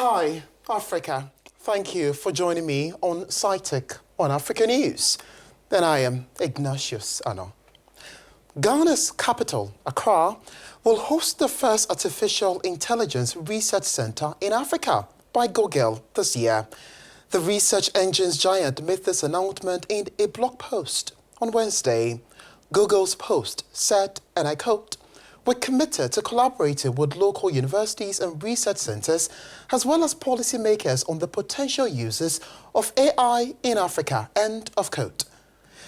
Hi, Africa. Thank you for joining me on SciTech on Africanews. And I am Ignatius Ano. Ghana's capital, Accra, will host the first artificial intelligence research center in Africa by Google this year. The research engine's giant made this announcement in a blog post on Wednesday. Google's post said, and I quote, "We're committed to collaborating with local universities and research centers, as well as policymakers on the potential uses of AI in Africa," end of quote.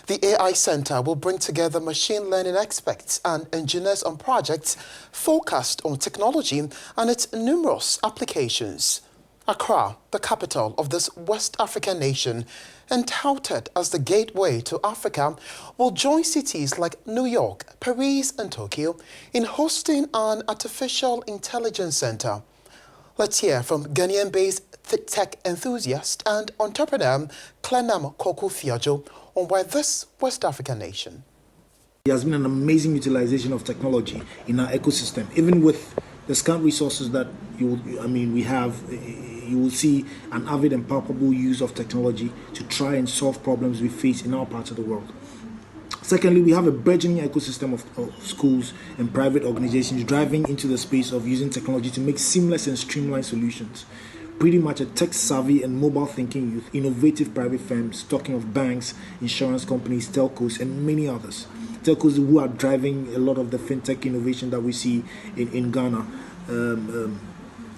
The AI Center will bring together machine learning experts and engineers on projects focused on technology and its numerous applications. Accra, the capital of this West African nation, and touted as the gateway to Africa, will join cities like New York, Paris, and Tokyo in hosting an artificial intelligence center. Let's hear from Ghanaian-based tech enthusiast and entrepreneur Clenam Koku-Fiajo on why this West African nation. There has been an amazing utilization of technology in our ecosystem. Even with the scant resources that we have, you will see an avid and palpable use of technology to try and solve problems we face in our part of the world. Secondly, we have a burgeoning ecosystem of schools and private organizations driving into the space of using technology to make seamless and streamlined solutions. Pretty much a tech-savvy and mobile-thinking youth, innovative private firms, talking of banks, insurance companies, telcos, and many others. Telcos who are driving a lot of the fintech innovation that we see in Ghana.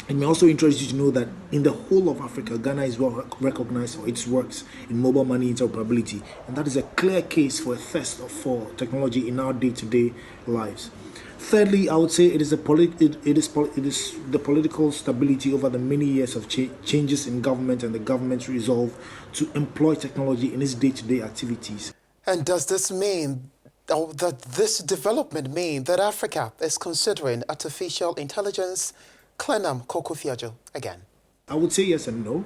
It may also interest you to know that in the whole of Africa, Ghana is well recognized for its works in mobile money interoperability, and that is a clear case for a thirst for technology in our day-to-day lives. Thirdly, I would say it is the political stability over the many years of changes in government and the government's resolve to employ technology in its day-to-day activities. And does this mean, or that this development mean that Africa is considering artificial intelligence? Clenam Koku-Fiajo again. I would say yes and no.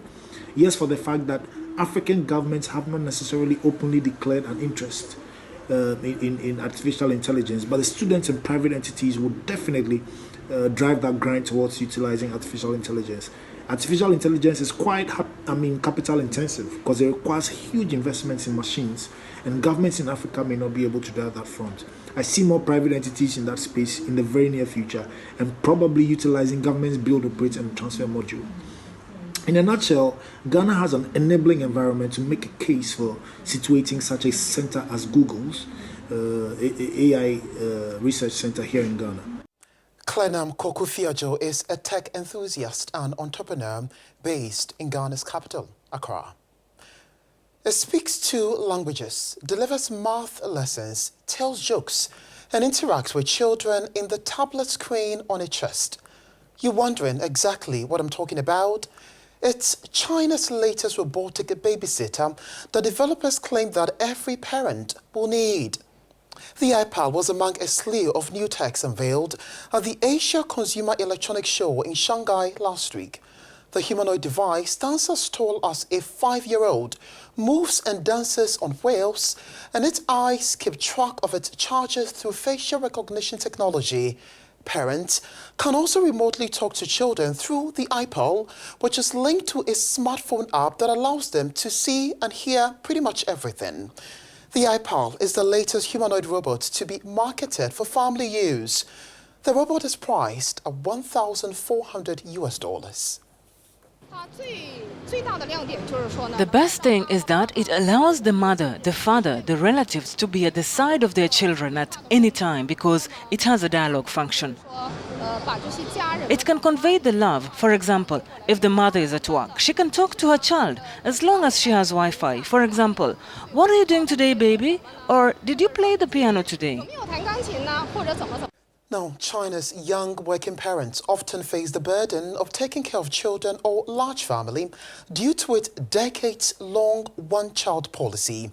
Yes, for the fact that African governments have not necessarily openly declared an interest in artificial intelligence, but the students and private entities would definitely drive that grind towards utilizing artificial intelligence. Artificial intelligence is quite, capital intensive because it requires huge investments in machines, and governments in Africa may not be able to drive that front. I see more private entities in that space in the very near future and probably utilizing government's build, operate, and transfer module. In a nutshell, Ghana has an enabling environment to make a case for situating such a center as Google's AI research center here in Ghana. Clenam Koku-Fiajo is a tech enthusiast and entrepreneur based in Ghana's capital, Accra. It speaks 2 languages, delivers math lessons, tells jokes, and interacts with children in the tablet screen on its chest. You're wondering exactly what I'm talking about? It's China's latest robotic babysitter that developers claim that every parent will need. The iPad was among a slew of new techs unveiled at the Asia Consumer Electronics Show in Shanghai last week. The humanoid device stands as tall as a 5-year-old, moves and dances on wheels, and its eyes keep track of its charges through facial recognition technology. Parents can also remotely talk to children through the iPod, which is linked to a smartphone app that allows them to see and hear pretty much everything. The iPod is the latest humanoid robot to be marketed for family use. The robot is priced at $1,400. The best thing is that it allows the mother, the father, the relatives to be at the side of their children at any time because it has a dialogue function. It can convey the love. For example, if the mother is at work, she can talk to her child as long as she has Wi-Fi. For example, "What are you doing today, baby?" Or "Did you play the piano today?" Now, China's young working parents often face the burden of taking care of children or large family due to its decades-long one-child policy.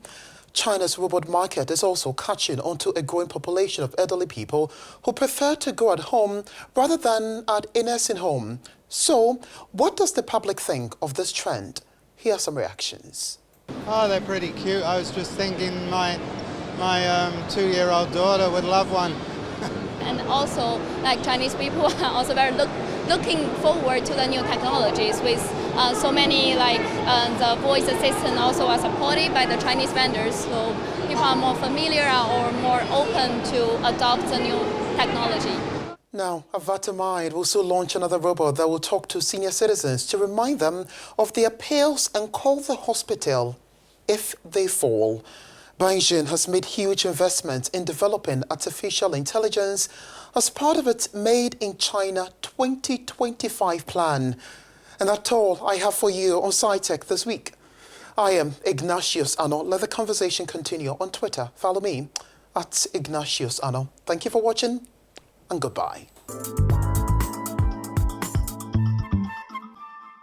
China's robot market is also catching onto a growing population of elderly people who prefer to go at home rather than at a nursing home. So, what does the public think of this trend? Here are some reactions. Oh, they're pretty cute. I was just thinking my 2-year-old daughter would love one. And also, like Chinese people are also very looking forward to the new technologies with so many the voice assistant also are supported by the Chinese vendors, so people are more familiar or more open to adopt the new technology. Now, Avatamide will soon launch another robot that will talk to senior citizens to remind them of their pills and call the hospital if they fall. Beijing has made huge investments in developing artificial intelligence as part of its Made in China 2025 plan. And that's all I have for you on SciTech this week. I am Ignatius Ano. Let the conversation continue on Twitter. Follow me at Ignatius Ano. Thank you for watching and goodbye.